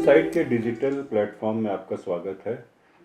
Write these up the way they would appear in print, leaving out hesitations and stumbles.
Insight के digital platform में आपका स्वागत है।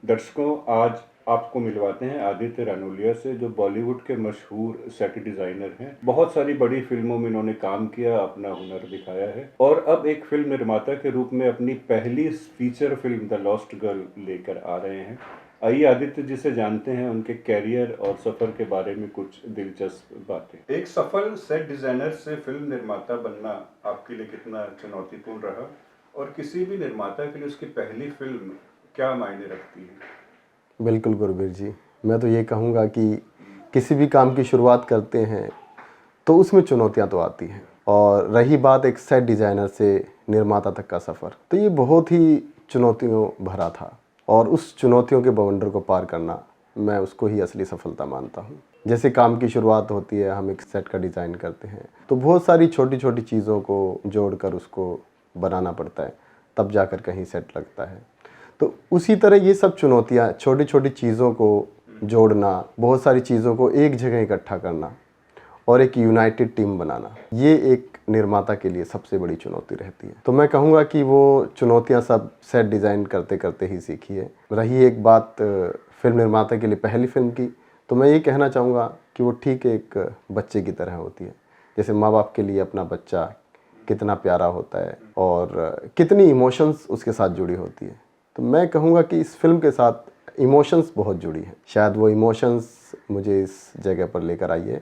दर्शकों, आज आपको मिलवाते हैं आदित्य रानोलिया से, जो बॉलीवुड के मशहूर सेट डिज़ाइनर हैं। बहुत सारी बड़ी फिल्मों में इन्होंने काम किया, अपना हुनर दिखाया है और अब एक फिल्म निर्माता के रूप में अपनी पहली feature film the lost girl लेकर आ रहे हैं। आइए आदित्य जी से जानते हैं उनके कैरियर और सफ़र के बारे में कुछ दिलचस्प बातें। एक सफल सेट डिज़ाइनर से फिल्म निर्माता बनना आपके लिए कितना चुनौतीपूर्ण रहा और किसी भी निर्माता के लिए उसकी पहली फिल्म क्या मायने रखती है? बिल्कुल गुरबीर जी, मैं तो ये कहूँगा कि किसी भी काम की शुरुआत करते हैं तो उसमें चुनौतियाँ तो आती हैं। और रही बात एक सेट डिज़ाइनर से निर्माता तक का सफ़र, तो ये बहुत ही चुनौतियों भरा था और उस चुनौतियों के बवंडर को पार करना, मैं उसको ही असली सफलता मानता हूँ। जैसे काम की शुरुआत होती है, हम एक सेट का डिज़ाइन करते हैं तो बहुत सारी छोटी छोटी चीज़ों को जोड़कर उसको बनाना पड़ता है, तब जाकर कहीं सेट लगता है। तो उसी तरह ये सब चुनौतियाँ, छोटी छोटी चीज़ों को जोड़ना, बहुत सारी चीज़ों को एक जगह इकट्ठा करना और एक यूनाइटेड टीम बनाना, ये एक निर्माता के लिए सबसे बड़ी चुनौती रहती है। तो मैं कहूँगा कि वो चुनौतियाँ सब सेट डिज़ाइन करते करते ही सीखी है। रही एक बात फिल्म निर्माता के लिए पहली फिल्म की, तो मैं ये कहना चाहूँगा कि वो ठीक एक बच्चे की तरह होती है। जैसे माँ बाप के लिए अपना बच्चा कितना प्यारा होता है और कितनी इमोशंस उसके साथ जुड़ी होती है, तो मैं कहूँगा कि इस फिल्म के साथ इमोशंस बहुत जुड़ी हैं। शायद वो इमोशंस मुझे इस जगह पर लेकर आई है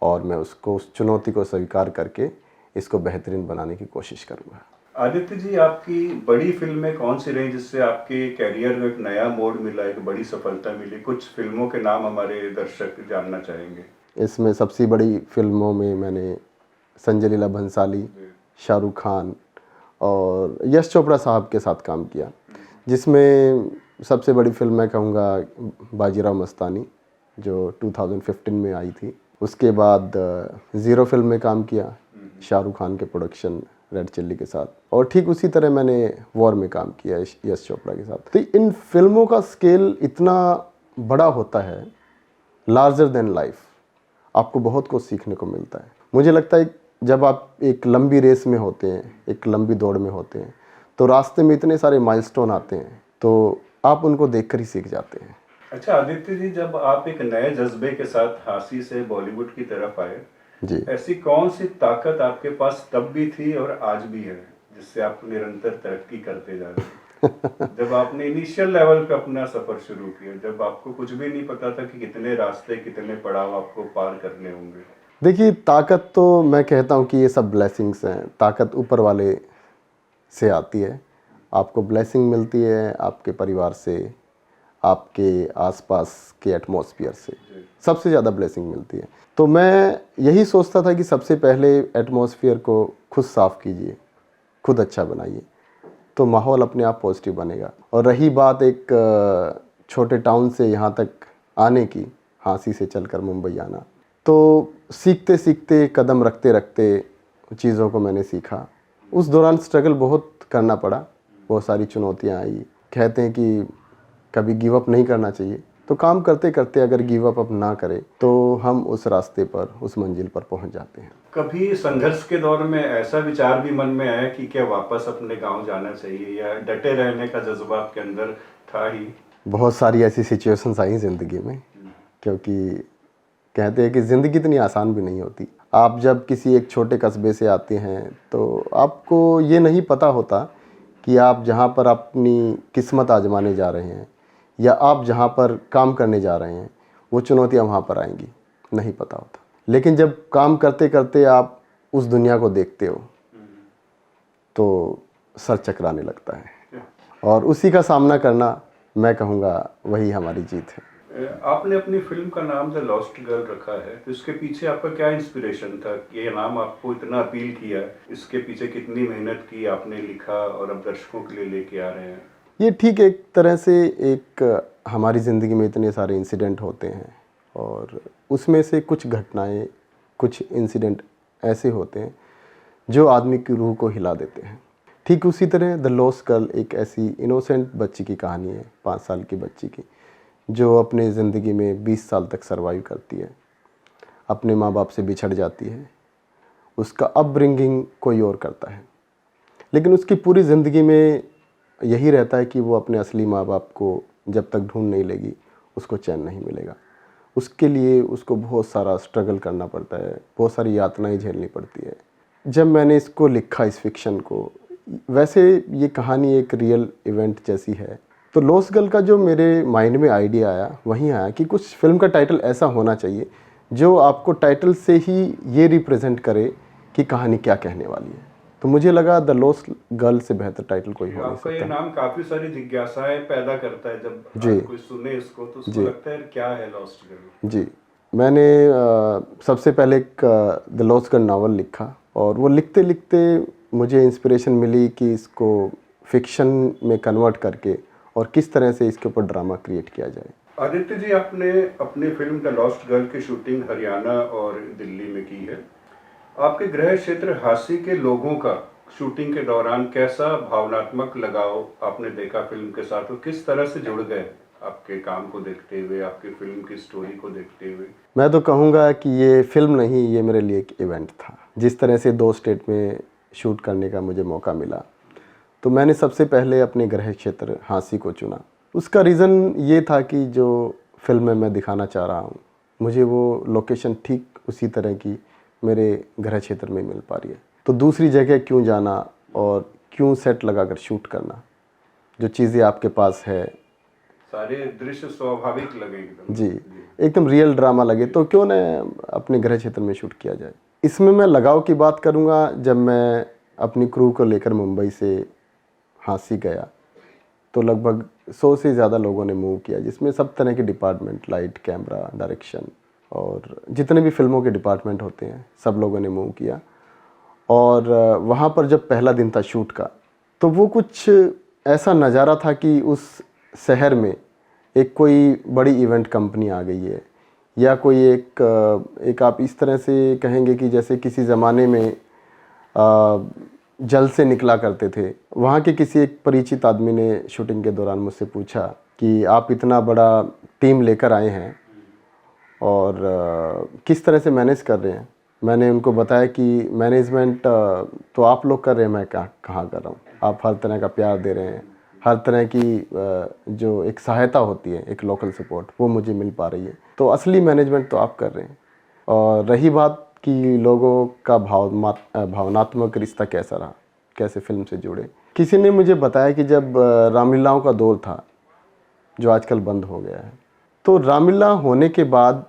और मैं उसको, उस चुनौती को स्वीकार करके इसको बेहतरीन बनाने की कोशिश करूँगा। आदित्य जी, आपकी बड़ी फिल्में कौन सी रही जिससे आपके कैरियर में एक नया मोड़ मिला, एक बड़ी सफलता मिली? कुछ फिल्मों के नाम हमारे दर्शक जानना चाहेंगे। इसमें सबसे बड़ी फिल्मों में मैंने संजय लीला भंसाली, शाहरुख खान और यश चोपड़ा साहब के साथ काम किया, जिसमें सबसे बड़ी फिल्म मैं कहूँगा बाजीराव मस्तानी, जो 2015 में आई थी। उसके बाद ज़ीरो फिल्म में काम किया शाहरुख खान के प्रोडक्शन रेड चिल्ली के साथ, और ठीक उसी तरह मैंने वॉर में काम किया यश चोपड़ा के साथ। तो इन फिल्मों का स्केल इतना बड़ा होता है, लार्जर देन लाइफ, आपको बहुत कुछ सीखने को मिलता है। मुझे लगता है जब आप एक लंबी रेस में होते हैं, एक लंबी दौड़ में होते हैं, तो रास्ते में इतने सारे माइलस्टोन आते हैं, तो आप उनको देखकर ही सीख जाते हैं। अच्छा आदित्य जी, जब आप एक नए जज्बे के साथ हांसी से बॉलीवुड की तरफ आए जी, ऐसी कौन सी ताकत आपके पास तब भी थी और आज भी है जिससे आप निरंतर तरक्की करते जा रहे हैं? जब आपने इनिशियल लेवल पे अपना सफर शुरू किया, जब आपको कुछ भी नहीं पता था कि कितने रास्ते, कितने पड़ाव आपको पार करने होंगे। देखिए, ताकत तो मैं कहता हूँ कि ये सब ब्लेसिंग्स हैं। ताकत ऊपर वाले से आती है। आपको ब्लेसिंग मिलती है आपके परिवार से, आपके आसपास के एटमॉस्फेयर से, सबसे ज़्यादा ब्लेसिंग मिलती है। तो मैं यही सोचता था कि सबसे पहले एटमॉस्फेयर को खुद साफ़ कीजिए, खुद अच्छा बनाइए, तो माहौल अपने आप पॉजिटिव बनेगा। और रही बात एक छोटे टाउन से यहाँ तक आने की, हांसी से चलकर मुंबई आना, तो सीखते सीखते, कदम रखते रखते चीज़ों को मैंने सीखा। उस दौरान स्ट्रगल बहुत करना पड़ा, बहुत सारी चुनौतियाँ आई। कहते हैं कि कभी गिव अप नहीं करना चाहिए, तो काम करते करते अगर गिव अप ना करें तो हम उस रास्ते पर, उस मंजिल पर पहुंच जाते हैं। कभी संघर्ष के दौर में ऐसा विचार भी मन में आया कि क्या वापस अपने गांव जाना चाहिए, या डटे रहने का जज्बा आपके अंदर था ही? बहुत सारी ऐसी सिचुएशंस आई ज़िंदगी में, क्योंकि कहते हैं कि ज़िंदगी इतनी आसान भी नहीं होती। आप जब किसी एक छोटे कस्बे से आते हैं तो आपको ये नहीं पता होता कि आप जहाँ पर अपनी किस्मत आजमाने जा रहे हैं या आप जहाँ पर काम करने जा रहे हैं, वो चुनौतियाँ वहाँ पर आएंगी, नहीं पता होता। लेकिन जब काम करते करते आप उस दुनिया को देखते हो तो सर चकराने लगता है, और उसी का सामना करना, मैं कहूँगा, वही हमारी जीत है। आपने अपनी फिल्म का नाम द लॉस्ट गर्ल रखा है, तो इसके पीछे आपका क्या इंस्पिरेशन था कि ये नाम आपको इतना अपील किया? इसके पीछे कितनी मेहनत की आपने, लिखा और अब दर्शकों के लिए लेके आ रहे हैं? ये ठीक एक तरह से एक, हमारी ज़िंदगी में इतने सारे इंसिडेंट होते हैं और उसमें से कुछ घटनाएं, कुछ इंसिडेंट ऐसे होते हैं जो आदमी की रूह को हिला देते हैं। ठीक उसी तरह द लॉस्ट गर्ल एक ऐसी इनोसेंट बच्ची की कहानी है, 5 साल की बच्ची की, जो अपने ज़िंदगी में 20 साल तक सर्वाइव करती है, अपने माँ बाप से बिछड़ जाती है, उसका अपब्रिंगिंग कोई और करता है, लेकिन उसकी पूरी ज़िंदगी में यही रहता है कि वो अपने असली माँ बाप को जब तक ढूंढ नहीं लेगी उसको चैन नहीं मिलेगा। उसके लिए उसको बहुत सारा स्ट्रगल करना पड़ता है, बहुत सारी यातनाएं झेलनी पड़ती है। जब मैंने इसको लिखा, इस फिक्शन को, वैसे ये कहानी एक रियल इवेंट जैसी है, तो लॉस्ट गर्ल का जो मेरे माइंड में आइडिया आया वहीं आया कि कुछ फिल्म का टाइटल ऐसा होना चाहिए जो आपको टाइटल से ही ये रिप्रेजेंट करे कि कहानी क्या कहने वाली है। तो मुझे लगा द लॉस्ट गर्ल से बेहतर टाइटल कोई हो नहीं आपका ये सकता। नाम काफी सारी जिज्ञासाएं पैदा करता है। जब जी कोई सुने इसको तो उसको जी लगता है क्या है लॉस्ट गर्ल। जी, मैंने सबसे पहले एक द लॉस्ट गर्ल नावल लिखा, और वो लिखते लिखते मुझे इंस्पिरेशन मिली कि इसको फिक्शन में कन्वर्ट करके और किस तरह से इसके ऊपर ड्रामा क्रिएट किया जाए। आदित्य जी, आपने अपनी फिल्म द लॉस्ट गर्ल की शूटिंग हरियाणा और दिल्ली में की है। आपके गृह क्षेत्र हांसी के लोगों का शूटिंग के दौरान कैसा भावनात्मक लगाव आपने देखा फिल्म के साथ, और किस तरह से जुड़ गए आपके काम को देखते हुए, आपकी फिल्म की स्टोरी को देखते हुए? मैं तो कहूँगा कि ये फिल्म नहीं, ये मेरे लिए एक इवेंट था। जिस तरह से 2 स्टेट में शूट करने का मुझे मौका मिला, तो मैंने सबसे पहले अपने गृह क्षेत्र हांसी को चुना। उसका रीज़न ये था कि जो फिल्म में मैं दिखाना चाह रहा हूँ, मुझे वो लोकेशन ठीक उसी तरह की मेरे गृह क्षेत्र में मिल पा रही है। तो दूसरी जगह क्यों जाना और क्यों सेट लगाकर शूट करना, जो चीज़ें आपके पास है, सारे दृश्य स्वाभाविक लगे एकदम। जी, एकदम रियल ड्रामा लगे, तो क्यों न अपने गृह क्षेत्र में शूट किया जाए। इसमें मैं लगाव की बात करूँगा, जब मैं अपनी क्रू को लेकर मुंबई से हांसी गया तो लगभग 100 से ज़्यादा लोगों ने मूव किया, जिसमें सब तरह के डिपार्टमेंट, लाइट, कैमरा, डायरेक्शन और जितने भी फिल्मों के डिपार्टमेंट होते हैं, सब लोगों ने मूव किया। और वहाँ पर जब पहला दिन था शूट का, तो वो कुछ ऐसा नज़ारा था कि उस शहर में एक कोई बड़ी इवेंट कंपनी आ गई है, या कोई एक आप इस तरह से कहेंगे कि जैसे किसी ज़माने में जल से निकला करते थे। वहाँ के किसी एक परिचित आदमी ने शूटिंग के दौरान मुझसे पूछा कि आप इतना बड़ा टीम लेकर आए हैं और किस तरह से मैनेज कर रहे हैं। मैंने उनको बताया कि मैनेजमेंट तो आप लोग कर रहे हैं, मैं कहाँ कर रहा हूँ। आप हर तरह का प्यार दे रहे हैं, हर तरह की जो एक सहायता होती है, एक लोकल सपोर्ट, वो मुझे मिल पा रही है। तो असली मैनेजमेंट तो आप कर रहे हैं। और रही बात कि लोगों का भावनात्मक रिश्ता कैसा रहा, कैसे फिल्म से जुड़े, किसी ने मुझे बताया कि जब रामलीलाओं का दौर था, जो आजकल बंद हो गया है, तो रामलीला होने के बाद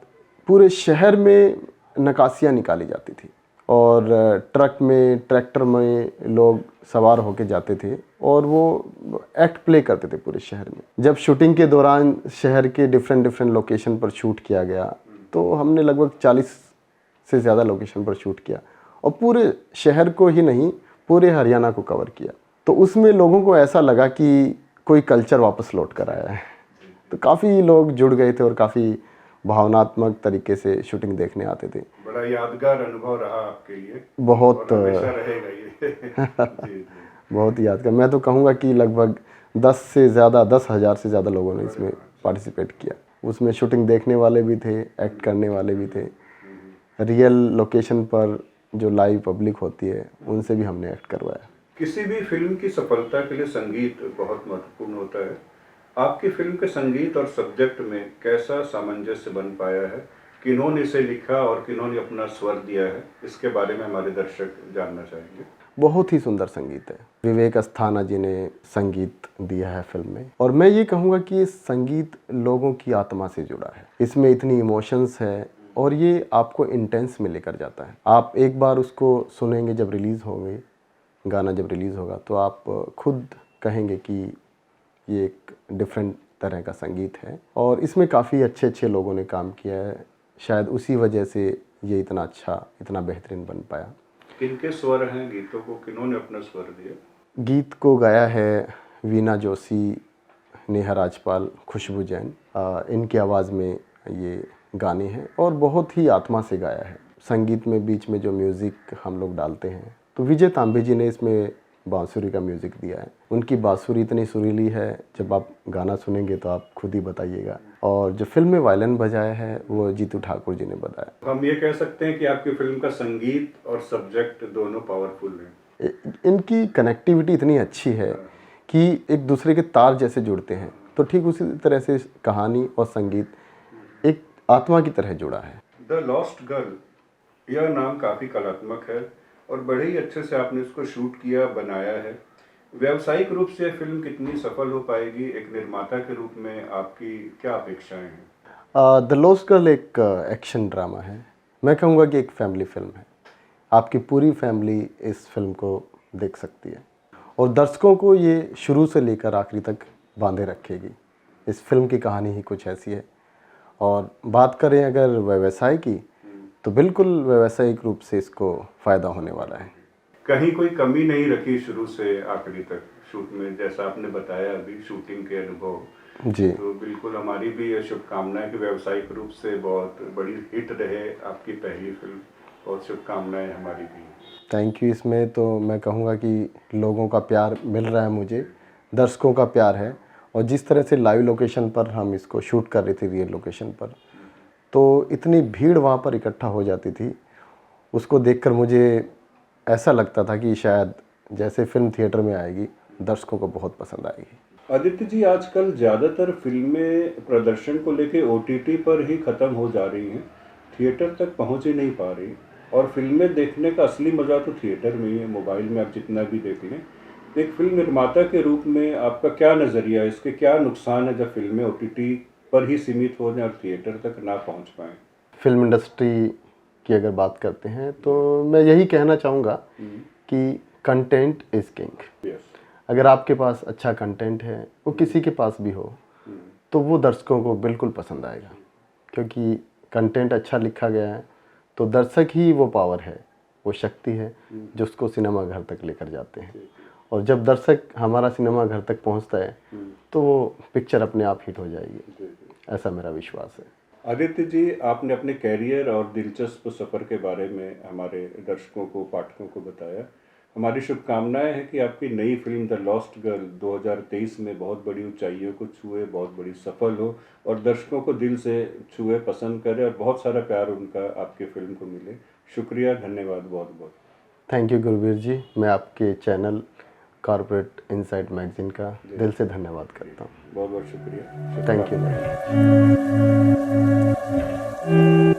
पूरे शहर में नक्काशियाँ निकाली जाती थी, और ट्रक में, ट्रैक्टर में लोग सवार होके जाते थे और वो एक्ट प्ले करते थे पूरे शहर में। जब शूटिंग के दौरान शहर के डिफरेंट लोकेशन पर शूट किया गया, तो हमने लगभग 40 से ज़्यादा लोकेशन पर शूट किया, और पूरे शहर को ही नहीं, पूरे हरियाणा को कवर किया। तो उसमें लोगों को ऐसा लगा कि कोई कल्चर वापस लौट कर आया है। तो काफ़ी लोग जुड़ गए थे और काफ़ी भावनात्मक तरीके से शूटिंग देखने आते थे। बड़ा यादगार अनुभव रहा आपके लिए। बहुत और हमेशा रहेगा ये। जी, जी। बहुत यादगार। मैं तो कहूँगा कि लगभग 10,000 से ज़्यादा लोगों ने इसमें पार्टिसिपेट किया। उसमें शूटिंग देखने वाले भी थे, एक्ट करने वाले भी थे। रियल लोकेशन पर जो लाइव पब्लिक होती है, उनसे भी हमने एक्ट करवाया। किसी भी फिल्म की सफलता के लिए संगीत बहुत महत्वपूर्ण होता है। आपकी फिल्म के संगीत और सब्जेक्ट में कैसा सामंजस्य बन पाया है? किन्होंने इसे लिखा और किन्होंने अपना स्वर दिया है? इसके बारे में हमारे दर्शक जानना चाहेंगे। बहुत ही सुंदर संगीत है। विवेक अस्थाना जी ने संगीत दिया है फिल्म में, और मैं ये कहूँगा कि ये संगीत लोगों की आत्मा से जुड़ा है। इसमें इतनी इमोशंस है और ये आपको इंटेंस में लेकर जाता है। आप एक बार उसको सुनेंगे, जब रिलीज़ होंगे, गाना जब रिलीज़ होगा, तो आप खुद कहेंगे कि ये एक डिफरेंट तरह का संगीत है। और इसमें काफ़ी अच्छे लोगों ने काम किया है। शायद उसी वजह से ये इतना अच्छा, इतना बेहतरीन बन पाया। किनके स्वर हैं गीतों को, किन्होंने अपना स्वर दिया? गीत को गाया है वीना जोशी, नेहा राजपाल, खुशबू जैन। इनकी आवाज़ में ये गाने हैं और बहुत ही आत्मा से गाया है। संगीत में बीच में जो म्यूज़िक हम लोग डालते हैं, तो विजय तांबे जी ने इसमें बांसुरी का म्यूज़िक दिया है। उनकी बांसुरी इतनी सुरीली है, जब आप गाना सुनेंगे तो आप खुद ही बताइएगा। और जो फिल्म में वायलिन बजाया है, वो जीतू ठाकुर जी ने बताया। हम ये कह सकते हैं कि आपकी फिल्म का संगीत और सब्जेक्ट दोनों पावरफुल हैं। इनकी कनेक्टिविटी इतनी अच्छी है कि एक दूसरे के तार जैसे जुड़ते हैं, तो ठीक उसी तरह से कहानी और संगीत एक आत्मा की तरह जुड़ा है। द लॉस्ट गर्ल, यह नाम काफ़ी कलात्मक है और बड़े ही अच्छे से आपने इसको शूट किया, बनाया है। व्यावसायिक रूप से फिल्म कितनी सफल हो पाएगी, एक निर्माता के रूप में आपकी क्या अपेक्षाएं हैं? द लॉस्ट गर्ल एक एक्शन ड्रामा है। मैं कहूँगा कि एक फैमिली फिल्म है। आपकी पूरी फैमिली इस फिल्म को देख सकती है और दर्शकों को ये शुरू से लेकर आखिरी तक बांधे रखेगी। इस फिल्म की कहानी ही कुछ ऐसी है। और बात करें अगर व्यवसाय की, तो बिल्कुल व्यावसायिक रूप से इसको फ़ायदा होने वाला है। कहीं कोई कमी नहीं रखी शुरू से आखिरी तक शूट में, जैसा आपने बताया अभी शूटिंग के अनुभव। जी, तो बिल्कुल हमारी भी ये शुभकामनाएं कि व्यावसायिक रूप से बहुत बड़ी हिट रहे आपकी पहली फिल्म। बहुत शुभकामनाएं हमारी भी। Thank you. इसमें तो मैं कहूँगा कि लोगों का प्यार मिल रहा है मुझे, दर्शकों का प्यार है। और जिस तरह से लाइव लोकेशन पर हम इसको शूट कर रहे थे, रियल लोकेशन पर, तो इतनी भीड़ वहाँ पर इकट्ठा हो जाती थी। उसको देखकर मुझे ऐसा लगता था कि शायद जैसे फिल्म थिएटर में आएगी, दर्शकों को बहुत पसंद आएगी। आदित्य जी, आजकल ज़्यादातर फिल्में प्रदर्शन को लेके ओटीटी पर ही ख़त्म हो जा रही हैं, थिएटर तक पहुंच ही नहीं पा रही। और फिल्में देखने का असली मज़ा तो थिएटर में ही है, मोबाइल में आप जितना भी देख लें। तो एक फिल्म निर्माता के रूप में आपका क्या नज़रिया है, इसके क्या नुकसान है जब फिल्में ओटीटी पर ही सीमित हो जाएं और थिएटर तक ना पहुंच पाएँ? फिल्म इंडस्ट्री की अगर बात करते हैं तो मैं यही कहना चाहूँगा कि कंटेंट इज़ किंग। यस। अगर आपके पास अच्छा कंटेंट है, वो किसी के पास भी हो, तो वो दर्शकों को बिल्कुल पसंद आएगा। क्योंकि कंटेंट अच्छा लिखा गया है तो दर्शक ही वो पावर है, वो शक्ति है जो उसको सिनेमा घर तक लेकर जाते हैं। और जब दर्शक हमारा सिनेमा घर तक पहुंचता है तो वो पिक्चर अपने आप हिट हो जाएगी, ऐसा मेरा विश्वास है। आदित्य जी, आपने अपने कैरियर और दिलचस्प सफ़र के बारे में हमारे दर्शकों को, पाठकों को बताया। हमारी शुभकामनाएं हैं कि आपकी नई फिल्म द लॉस्ट गर्ल 2023 में बहुत बड़ी ऊंचाइयों को छुए, बहुत बड़ी सफल हो और दर्शकों को दिल से छुए, पसंद करे और बहुत सारा प्यार उनका आपके फिल्म को मिले। शुक्रिया, धन्यवाद बहुत बहुत। थैंक यू गुरवीर जी। मैं आपके चैनल कॉर्पोरेट इनसाइट मैगजीन का दिल से धन्यवाद करता हूँ। बहुत बहुत शुक्रिया। Thank you.